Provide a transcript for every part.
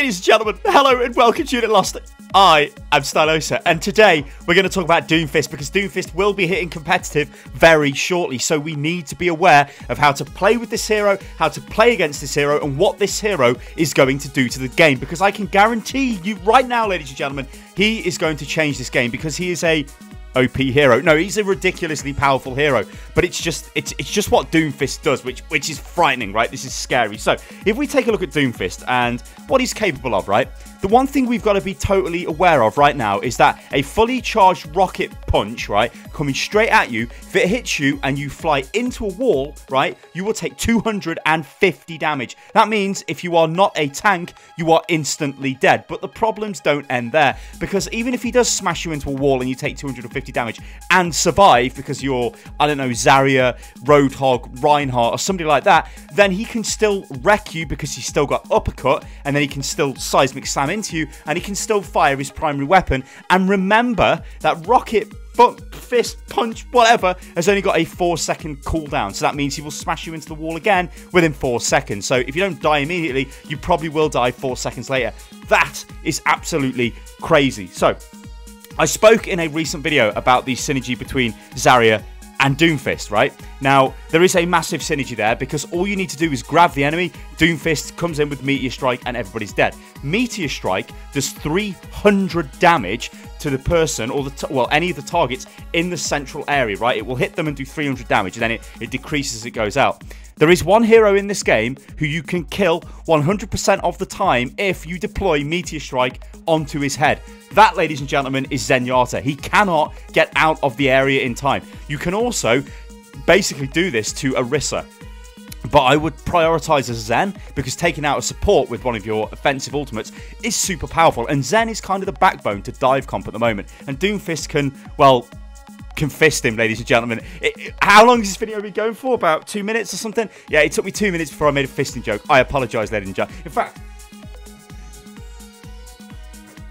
Ladies and gentlemen, hello and welcome to Unit Lost. I am Stylosa, and today we're going to talk about Doomfist because Doomfist will be hitting competitive very shortly. So we need to be aware of how to play with this hero, how to play against this hero, and what this hero is going to do to the game. Because I can guarantee you right now, ladies and gentlemen, he is going to change this game because he is a OP hero. No, he's a ridiculously powerful hero, but it's just what Doomfist does, which is frightening, right? This is scary. So if we take a look at Doomfist and what he's capable of, right? The one thing we've got to be totally aware of right now is that a fully charged rocket punch, right, coming straight at you, if it hits you and you fly into a wall, right, you will take 250 damage. That means if you are not a tank, you are instantly dead. But the problems don't end there, because even if he does smash you into a wall and you take 250 damage and survive because you're, I don't know, Zarya, Roadhog, Reinhardt or somebody like that, then he can still wreck you because he's still got uppercut, and then he can still seismic slam into you, and he can still fire his primary weapon. And remember that rocket fist punch whatever has only got a 4-second cooldown, so that means he will smash you into the wall again within 4 seconds. So if you don't die immediately, you probably will die 4 seconds later. That is absolutely crazy. So I spoke in a recent video about the synergy between Zarya and Doomfist, right? Now, there is a massive synergy there because all you need to do is grab the enemy, Doomfist comes in with Meteor Strike, and everybody's dead. Meteor Strike does 300 damage to the person, or any of the targets in the central area, right? It will hit them and do 300 damage, and then it decreases as it goes out. There is one hero in this game who you can kill 100% of the time if you deploy Meteor Strike onto his head. That, ladies and gentlemen, is Zenyatta. He cannot get out of the area in time. You can also basically do this to Orisa, but I would prioritize a Zen because taking out a support with one of your offensive ultimates is super powerful, and Zen is kind of the backbone to dive comp at the moment, and Doomfist can, well, can fist him, ladies and gentlemen. How long has this video been going for? About 2 minutes or something? Yeah, it took me 2 minutes before I made a fisting joke. I apologise, ladies and gentlemen. In fact,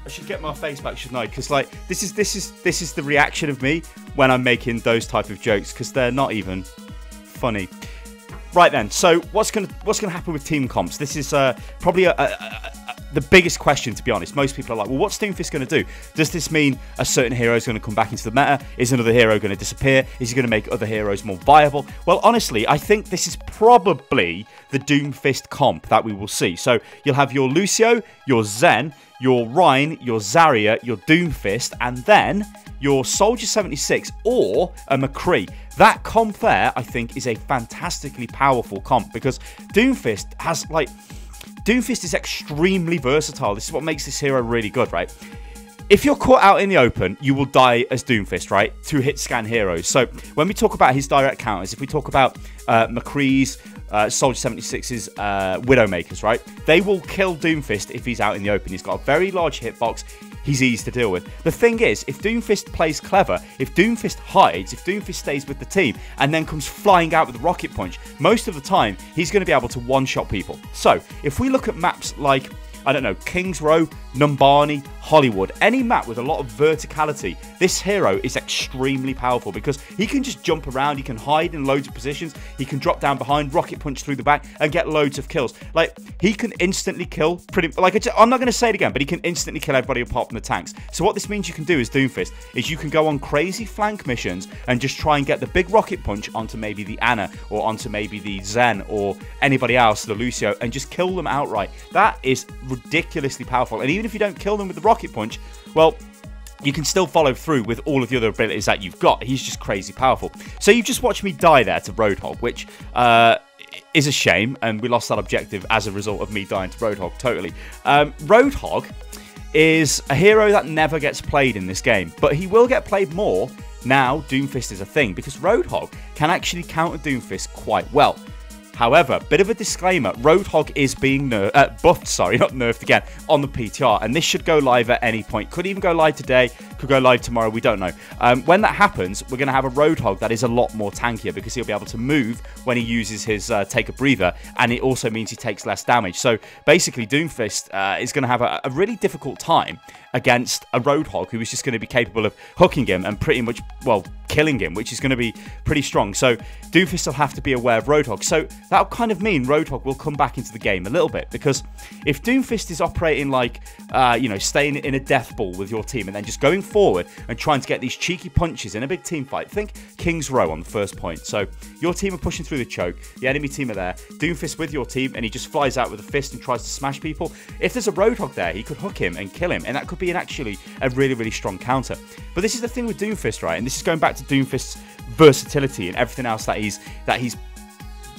I should get my face back, shouldn't I? Because like this is the reaction of me when I'm making those type of jokes, because they're not even funny. Right then, so what's gonna happen with team comps? This is probably the biggest question, to be honest. Most people are like, well, what's Doomfist going to do? Does this mean a certain hero is going to come back into the meta? Is another hero going to disappear? Is he going to make other heroes more viable? Well, honestly, I think this is probably the Doomfist comp that we will see. So you'll have your Lucio, your Zen, your Rein, your Zarya, your Doomfist, and then your Soldier 76 or a McCree. That comp there, I think, is a fantastically powerful comp because Doomfist has, like, Doomfist is extremely versatile. This is what makes this hero really good, right? If you're caught out in the open, you will die as Doomfist, right? 2-hit scan heroes. So when we talk about his direct counters, if we talk about McCree's, Soldier 76's Widowmakers, right? They will kill Doomfist if he's out in the open. He's got a very large hitbox. He's easy to deal with. The thing is, if Doomfist plays clever, if Doomfist hides, if Doomfist stays with the team and then comes flying out with a rocket punch, most of the time he's going to be able to one-shot people. So if we look at maps like, I don't know, Kings Row, Numbani, Hollywood, any map with a lot of verticality, this hero is extremely powerful because he can just jump around, he can hide in loads of positions, he can drop down behind, rocket punch through the back, and get loads of kills. Like, he can instantly kill I'm not going to say it again, but he can instantly kill everybody apart from the tanks. So what this means you can do as Doomfist is you can go on crazy flank missions and just try and get the big rocket punch onto maybe the Ana or onto maybe the Zen or anybody else, the Lucio, and just kill them outright. That is ridiculously powerful. And even if you don't kill them with the rocket punch, well, you can still follow through with all of the other abilities that you've got. He's just crazy powerful. So you've just watched me die there to Roadhog, which is a shame, and we lost that objective as a result of me dying to Roadhog, totally. Roadhog is a hero that never gets played in this game, but he will get played more now Doomfist is a thing, because Roadhog can actually counter Doomfist quite well. However, bit of a disclaimer, Roadhog is being buffed, sorry, not nerfed again, on the PTR, and this should go live at any point. Could even go live today, could go live tomorrow, we don't know. When that happens, we're going to have a Roadhog that is a lot more tankier because he'll be able to move when he uses his take a breather, and it also means he takes less damage. So basically, Doomfist is going to have a really difficult time against a Roadhog who is just going to be capable of hooking him and pretty much, well, killing him, which is going to be pretty strong. So Doofus will have to be aware of Roadhog. So that'll kind of mean Roadhog will come back into the game a little bit, because if Doomfist is operating like, you know, staying in a death ball with your team and then just going forward and trying to get these cheeky punches in a big team fight, think King's Row on the first point. So your team are pushing through the choke, the enemy team are there, Doomfist with your team, and he just flies out with a fist and tries to smash people. If there's a Roadhog there, he could hook him and kill him, and that could be actually a really, really strong counter. But this is the thing with Doomfist, right? And this is going back to Doomfist's versatility and everything else that he's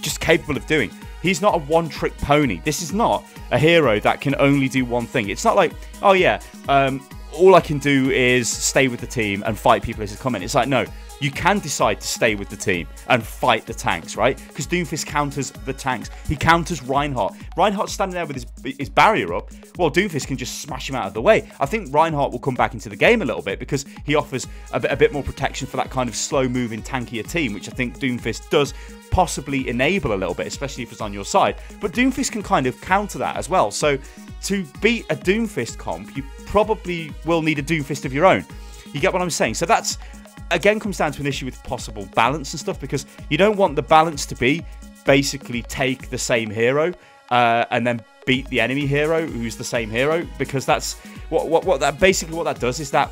just capable of doing. He's not a one-trick pony. This is not a hero that can only do one thing. It's not like, oh yeah, all I can do is stay with the team and fight people as they come in. It's like, no, you can decide to stay with the team and fight the tanks, right? Because Doomfist counters the tanks. He counters Reinhardt. Reinhardt's standing there with his barrier up. Well, Doomfist can just smash him out of the way. I think Reinhardt will come back into the game a little bit because he offers a bit more protection for that kind of slow-moving, tankier team, which I think Doomfist does possibly enable a little bit, especially if it's on your side. But Doomfist can kind of counter that as well. So to beat a Doomfist comp, you probably will need a Doomfist of your own. You get what I'm saying? So that's, again, comes down to an issue with possible balance and stuff, because you don't want the balance to be basically take the same hero and then beat the enemy hero who's the same hero, because that's what that does is that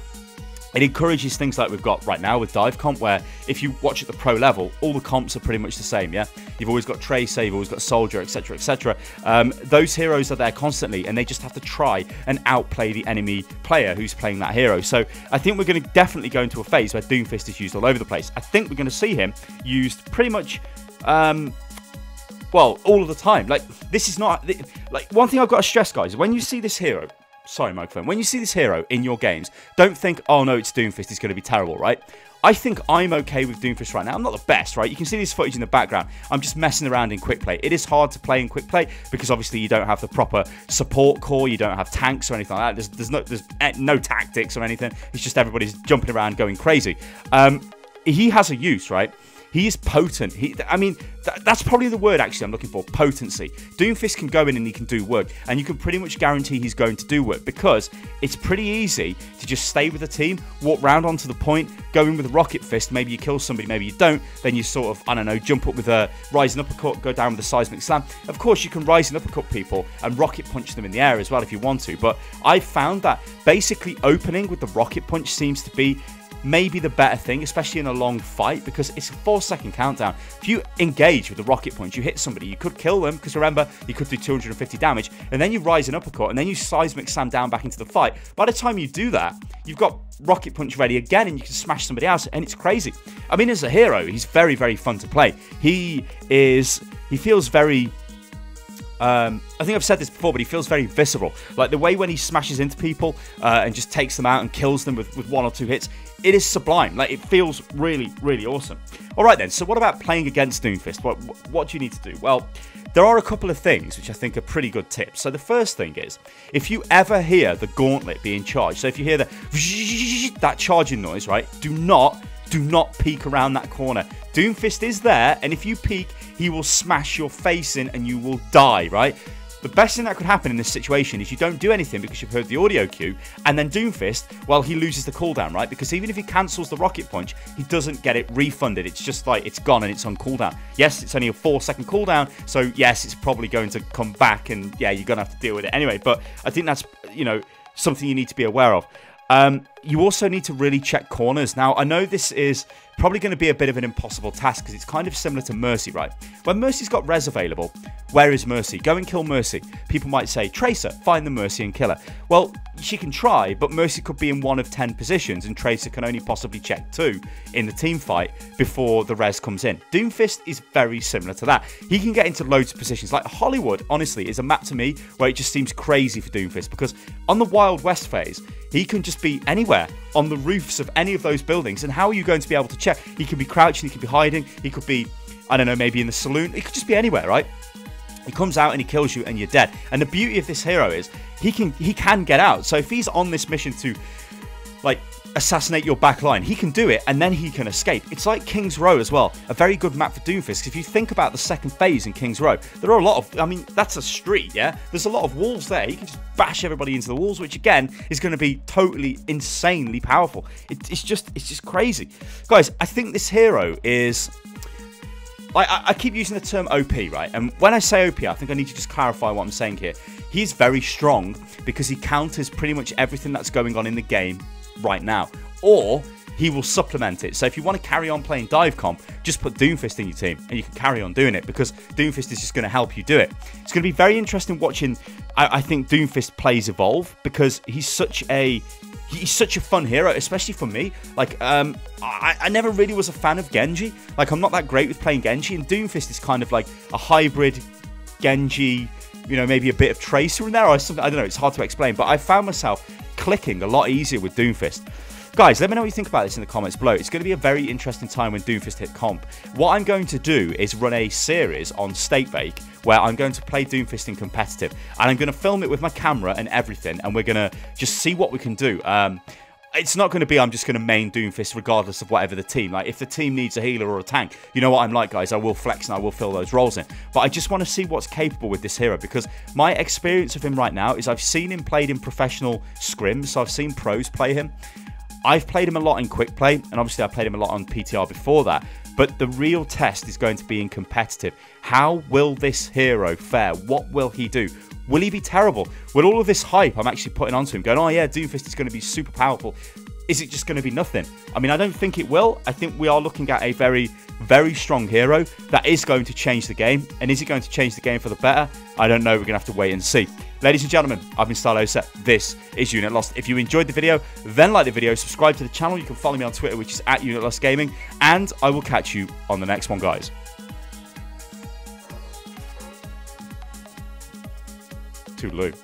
it encourages things like we've got right now with dive comp, where if you watch at the pro level, all the comps are pretty much the same, yeah? You've always got Tracer, you've always got Soldier, etc, etc. Those heroes are there constantly, and they just have to try and outplay the enemy player who's playing that hero. So I think we're going to definitely go into a phase where Doomfist is used all over the place. I think we're going to see him used pretty much, well, all of the time. Like, this is not... Like, one thing I've got to stress, guys, when you see this hero... Sorry, microphone. When you see this hero in your games, don't think, oh no, it's Doomfist, he's going to be terrible, right? I think I'm okay with Doomfist right now. I'm not the best, right? You can see this footage in the background. I'm just messing around in quick play. It is hard to play in quick play because obviously you don't have the proper support core, you don't have tanks or anything like that. There's no tactics or anything. It's just everybody's jumping around going crazy. He has a use, right? He is potent. I mean, that's probably the word actually I'm looking for, potency. Doomfist can go in and he can do work, and you can pretty much guarantee he's going to do work because it's pretty easy to just stay with the team, walk round onto the point, go in with a rocket fist, maybe you kill somebody, maybe you don't, then you sort of, I don't know, jump up with a rising uppercut, go down with a seismic slam. Of course, you can rise and uppercut people and rocket punch them in the air as well if you want to, but I found that basically opening with the rocket punch seems to be maybe the better thing, especially in a long fight, because it's a 4-second countdown. If you engage with the rocket punch, you hit somebody, you could kill them, because remember, you could do 250 damage, and then you rise an uppercut, and then you seismic slam down back into the fight. By the time you do that, you've got rocket punch ready again, and you can smash somebody else, and it's crazy. I mean, as a hero, he's very, very fun to play. He feels very... I think I've said this before, but he feels very visceral. Like the way when he smashes into people and just takes them out and kills them with 1 or 2 hits, it is sublime. Like, it feels really, really awesome. All right then, so what about playing against Doomfist? What do you need to do? Well, there are a couple of things which I think are pretty good tips. So the first thing is, if you ever hear the gauntlet being charged, so if you hear that charging noise, right, do not peek around that corner. Doomfist is there, and if you peek, he will smash your face in and you will die, right? The best thing that could happen in this situation is you don't do anything because you've heard the audio cue, and then Doomfist, well, he loses the cooldown, right? Because even if he cancels the rocket punch, he doesn't get it refunded. It's just like, it's gone and it's on cooldown. Yes, it's only a 4-second cooldown, so yes, it's probably going to come back, and yeah, you're going to have to deal with it anyway. But I think that's, you know, something you need to be aware of. You also need to really check corners. Now, I know this is probably going to be a bit of an impossible task because it's kind of similar to Mercy, right? When Mercy's got res available, where is Mercy? Go and kill Mercy. People might say, Tracer, find the Mercy and kill her. Well, she can try, but Mercy could be in 1 of 10 positions, and Tracer can only possibly check 2 in the team fight before the res comes in. Doomfist is very similar to that. He can get into loads of positions. Like Hollywood, honestly, is a map to me where it just seems crazy for Doomfist, because on the Wild West phase, he can just be anywhere on the roofs of any of those buildings. And how are you going to be able to check? He could be crouching, he could be hiding, he could be, I don't know, maybe in the saloon. He could just be anywhere, right? He comes out and he kills you and you're dead. And the beauty of this hero is he can get out. So if he's on this mission to, like, assassinate your back line. He can do it, and then he can escape. It's like King's Row as well. A very good map for Doomfist. If you think about the second phase in King's Row, there are a lot of, I mean, that's a street, yeah? There's a lot of walls there. He can just bash everybody into the walls, which again is going to be totally insanely powerful. It's just crazy. Guys, I think this hero is... I keep using the term OP, right? And when I say OP, I think I need to just clarify what I'm saying here. He's very strong because he counters pretty much everything that's going on in the game right now, or he will supplement it. So if you want to carry on playing dive comp, just put Doomfist in your team and you can carry on doing it, because Doomfist is just going to help you do it. It's going to be very interesting watching, I think, Doomfist plays evolve, because he's such a fun hero, especially for me. Like, I never really was a fan of Genji. Like, I'm not that great with playing Genji, and Doomfist is kind of like a hybrid Genji, you know, maybe a bit of Tracer in there or something. I don't know, it's hard to explain, but I found myself clicking a lot easier with Doomfist. Guys, let me know what you think about this in the comments below. It's going to be a very interesting time when Doomfist hit comp. What I'm going to do is run a series on StatebAke where I'm going to play Doomfist in competitive, and I'm going to film it with my camera and everything, and we're going to just see what we can do. It's not going to be I'm just going to main Doomfist regardless of whatever the team. Like, if the team needs a healer or a tank, you know what I'm like, guys. I will flex and I will fill those roles in. But I just want to see what's capable with this hero, because my experience of him right now is I've seen him played in professional scrims, so I've seen pros play him. I've played him a lot in quick play, and obviously I played him a lot on PTR before that. But the real test is going to be in competitive. How will this hero fare? What will he do? Will he be terrible? Will all of this hype I'm actually putting onto him, going, oh yeah, Doomfist is going to be super powerful, is it just going to be nothing? I mean, I don't think it will. I think we are looking at a very, very strong hero that is going to change the game. And is it going to change the game for the better? I don't know. We're going to have to wait and see. Ladies and gentlemen, I've been StyleOset. This is Unit Lost. If you enjoyed the video, then like the video, subscribe to the channel. You can follow me on Twitter, which is @UnitLostGaming. And I will catch you on the next one, guys. Toodaloo.